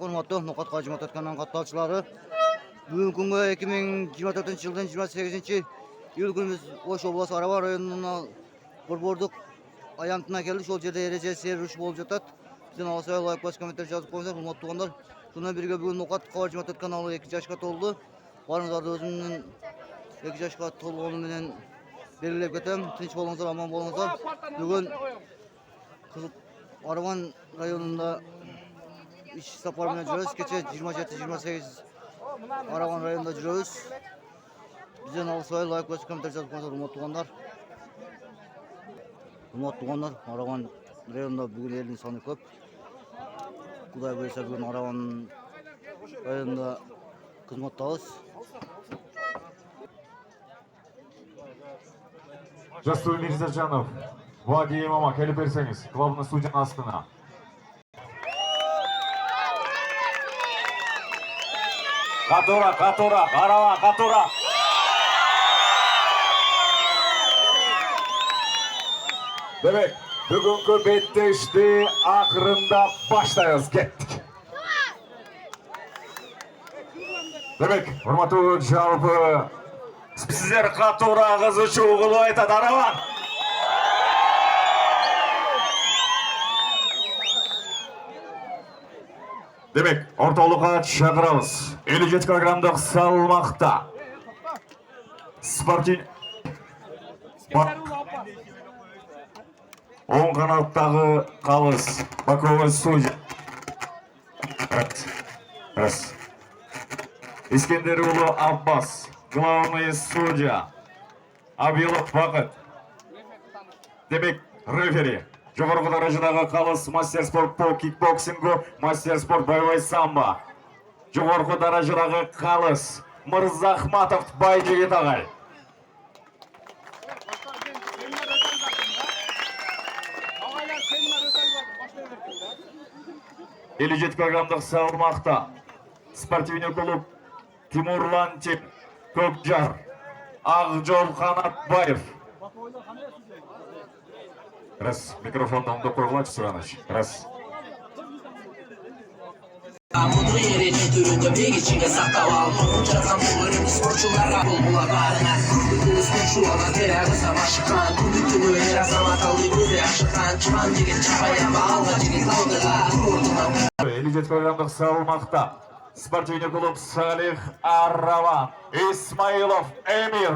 Hurmatly Nokat Kajmat Atkan'ın katılımcıları. Bugün günü 2024 yılın 28 iyul günümüz Oş Oblası Arava rayonuna Burburduk ayantına geldi. Şol жерде ereje servis болып жатат. Bizden алсай лайк бас комментарий жазып қойыңыздар. Hurmatly туғандар. Сонымен бірге бүгін Nokat Kajmat Atkan кanalı 2 yaşқа толды. Барыңыздар өзімнің 2 yaşқа толғанымен белгілеп кетем. Tinch болыңыздар, аман болыңыздар. Бүгін Араван районында iş saparına жүрөбүз. Кече 27-28 Араван районunda жүрөбүз. Bizden алсай лайк бас комментарий жазып қойыңыздар. Hurmatly туғандар. Hurmatly туғандар, Араван районunda бүгін елдің саны көп. Құдай бұйырса бүгін Араван районunda қызматтабыз. Жасур Мирзажанов, Ваги Имама, келіп берсеңіз, главный судьяның астына. Қатура, Араван, Қатура. Demek, бүгінгі беттешті ақырында баштайыз кеттік. Demek, hurmatly жалпы, sizler Қатура қызы çoğulu айтады Араван. Demek, орталыққа шақырамыз. 57 килограммдық салмақта. Оң қанаттағы қалыс. Боковой судья. Раз. Искендерұлы Аббас. Главный судья. Абилов Бақыт. Демек, рефери. Жоғарғы даражадағы қалыс мастер спорт по кикбоксингу, мастер спорт боевой самбо. Жоғарғы даражадағы қалыс Мырзахматов Байжігет ағай. Елу 7 килограммдық салмақта спортивный клуб Тимурлантин Көкжар Ақжол Қанатбаев. Раз, микрофонды қойғылайшы сұраныш. Раз. Mutlu yerine türünde bir içine saklavalım. Uçakan bulurum sporçulara bulmula barına. Kuduz koşuvala tere kısa başıkan. Kudütünü era samatalı gözü yaşıkan. Çıman jigit çapaya bağlı jigit kaldılar. 57 килограммдық салмақта спортивный клуб Салих Араван Исмаилов Эмир.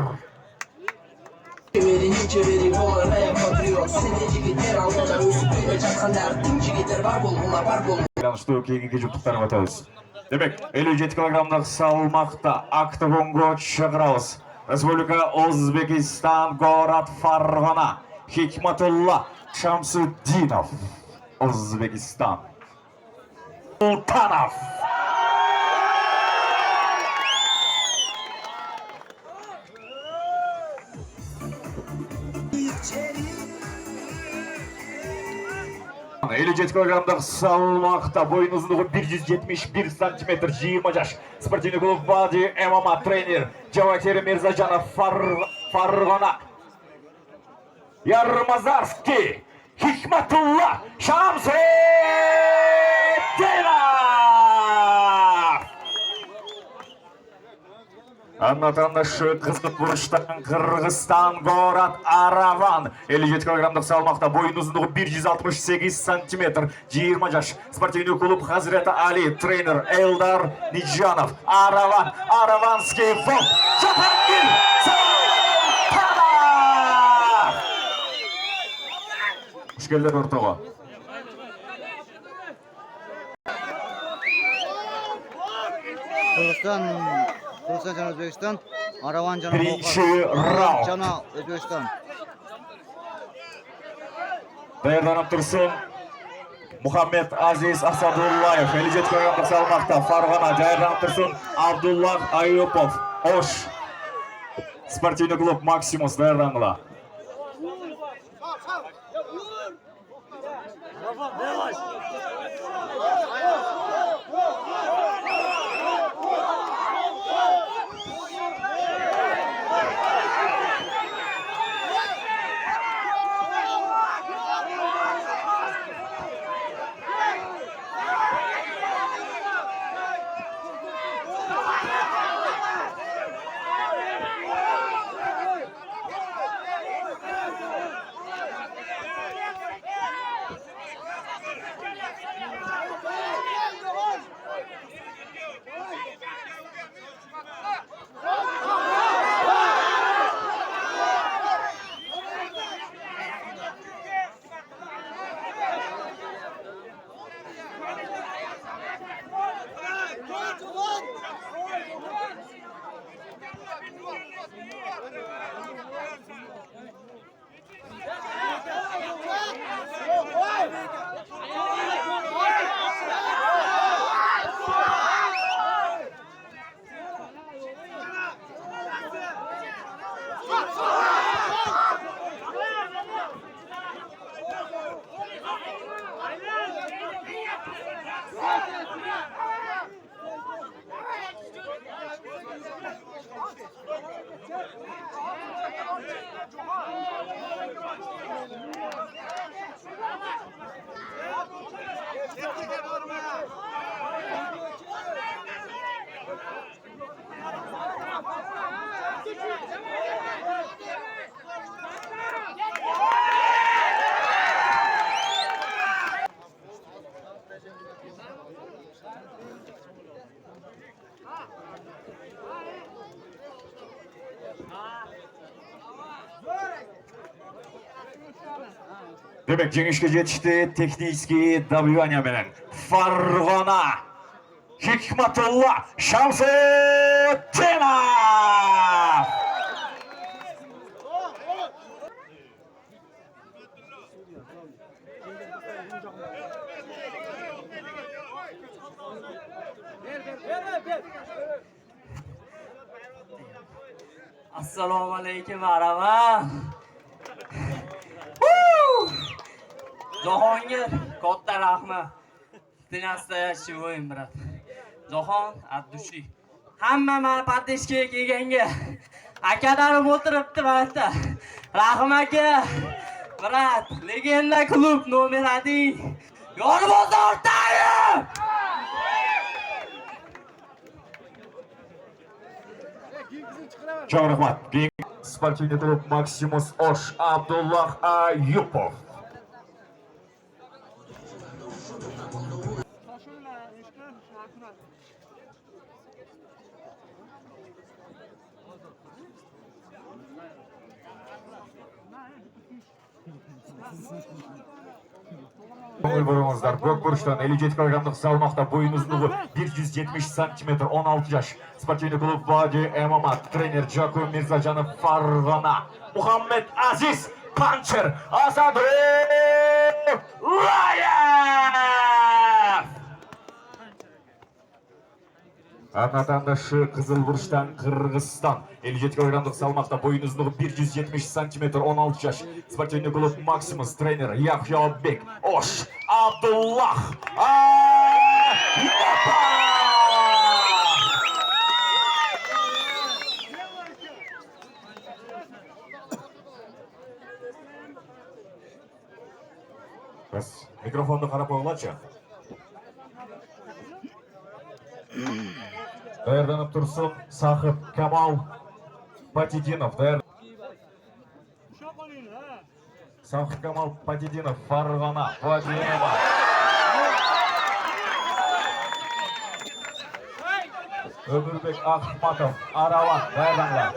Çeviri bolaya patriot. Seni jigitler aldığında üstüne çatkanlar. Tüm jigitler var bulmula var bulmula. Что кейінгі жұптықтарым атауыз. Демек, 57 килограммдық салмақта октагонға шақырамыз. Республика Өзбекистан, город Фарғана. Хикматулла Шамсуддинов. Өзбекистан. Султанов. Елу 7 килограммдық салмақта бойын ұзындығы 171 сантиметр 20 жаш. Спортивный клуб Вади ММА тренер Джавахир Мирзажанов Фарғана. Ярмазарский Хикматулла Шамсуддинов. Анатанышы қызғыт бұрыштан Қырғызстан, город Араван. 57 килограммдық салмақта бойын ұзындығы 168 сантиметр 20 жаш. Спортивный клуб Хазреті Али, тренер Элдар Ниджанов. Араван, Араванский фонд. Жапангир Салтанов. Үшкелдер ортаға. Kırgızistan jana Özbekistan, Aravан jana Birinci rauнд. Jana Özbekistan. Dayanып тұрсын Мұхаммед Азиз Асадуллаев 57 килограммдық салмақта Фарғана. Dayanып тұрсын Абдуллах Аюпов Ош. Спортивный клуб Максимус dayanыңла. Demek jengişke yetişti tekniski добивание bilen Farg'ona Hikmatullah Shamsuddinov. Assalomu alaykum marhaba. Jahongir katta rahmat. Naстоящий brat. Jahon Abdushi. Hamma meni поддержка kelganga akalarim o'tiribdi mana. Rahim aka. Brat, legenda klub nomer 1. Yo'lbozor Tayyib. Çok rahmat. Sportivniy klub Maximus Osh Abdullah Ayupov. Көңіл бұрыңыздар. Көкбұрыштан 57 килограммдық салмақта бойын ұзындығы 170 см 16 жаш. Спортивный клуб Вади ММА. Тренер Жаков Мирзажанов Фарг'она. Muhammed Aziz Pancher Asadbek Layev. Vatandaşı Kızılburç'tan Kırgızistan 57 kilogramlık salmakta boyun uzunluğu 170 cm 16 yaş. Sportivniy klub Maximus trainer Yahya Bek Osh Abdullah Ayupov. Biz mikrofonu qarab qo'yinglarchi. Tayyorlanib tursin Sahib Kamal Patidinov. Sahib Kamal Patidinov Farg'ona Vadiyev. Ömürbek Ahmatov Aravan tayyorlanlar.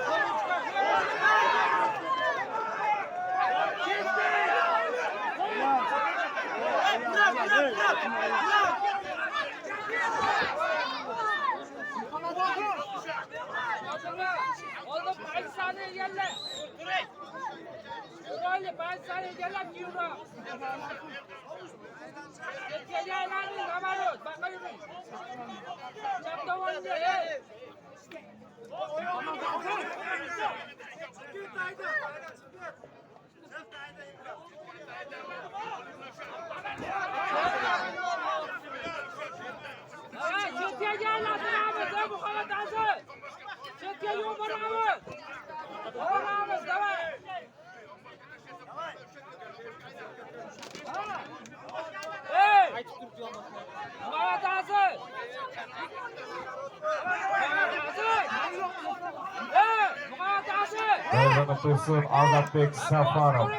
Tayyorlanib tursin Azatbek Safarov.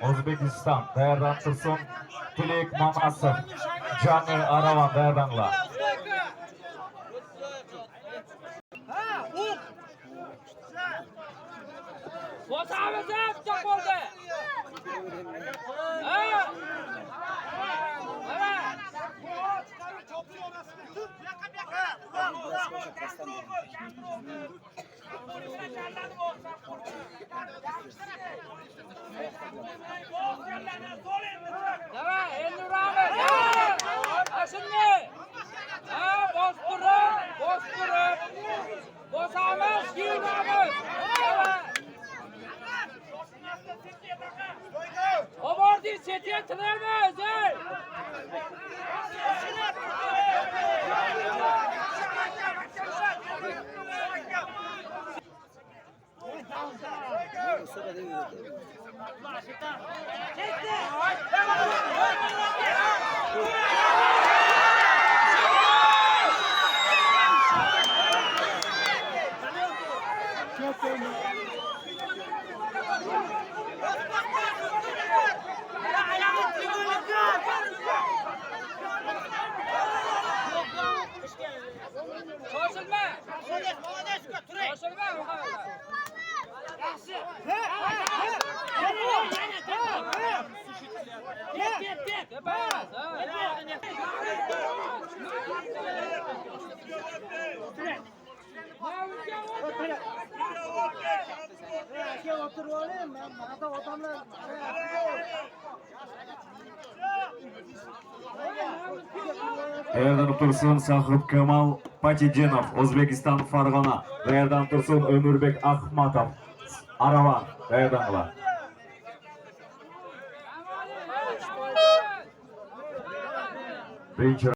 O'zbekiston tayyorlanib tursin Tilek Mamasov Jami Aravan tayyorlanlar. Erdan Tursun Sahib Kemal Patidinov, O'zbekiston Farg'ona. Erdan Tursun Ömürbek Ahmatov, Aravan. Erdanlar. Birinchi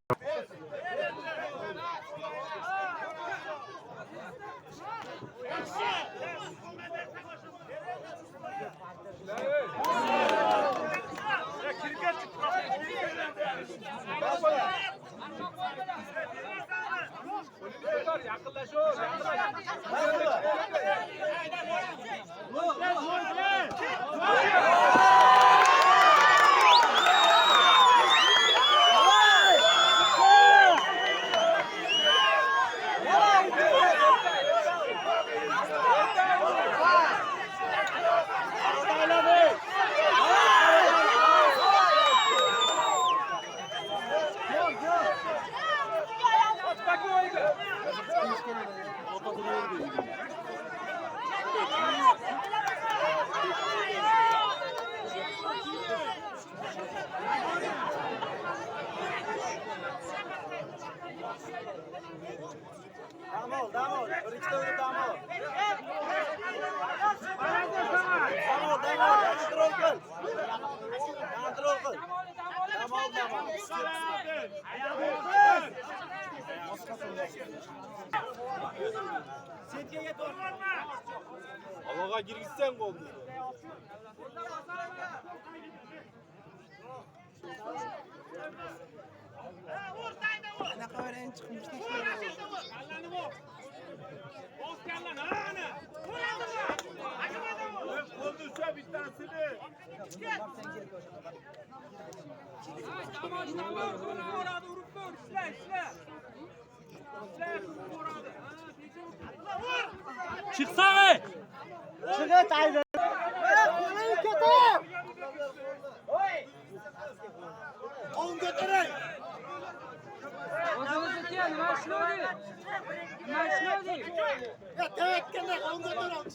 Havaga girgizsen oldu. Çıksana! Çıkın Taylan. Kolayı kötü. On götürün. Ya tevekkelle on götürün.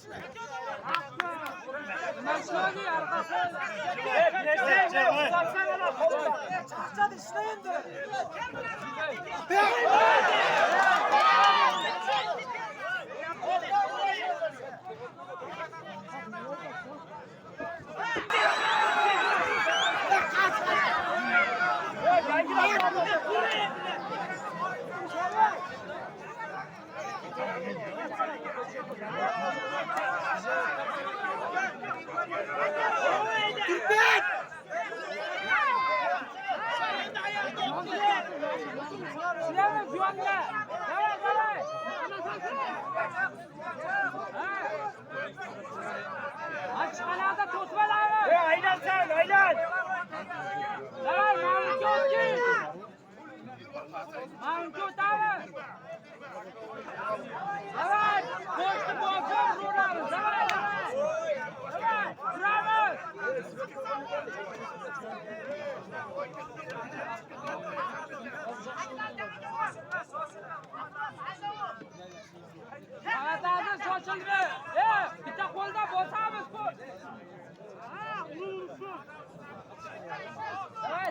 Bitta qo'lda bosamiz bu.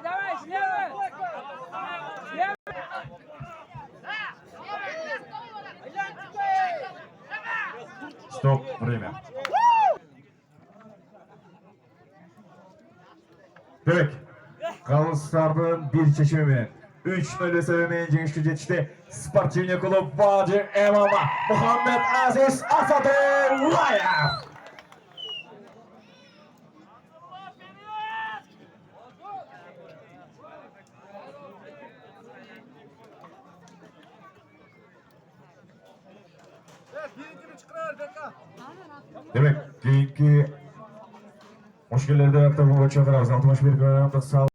Давай, слева. Стоп, время. Demek, Kalıslar'ın bir çeşimi 3-0 seviyemeyen jengişke жетişti. Sportivniy klub Vadi MMA Muhammed Aziz Asadullayev. Demek, keyingi mushkillarda yaptığım bu çakırağız. 61 kg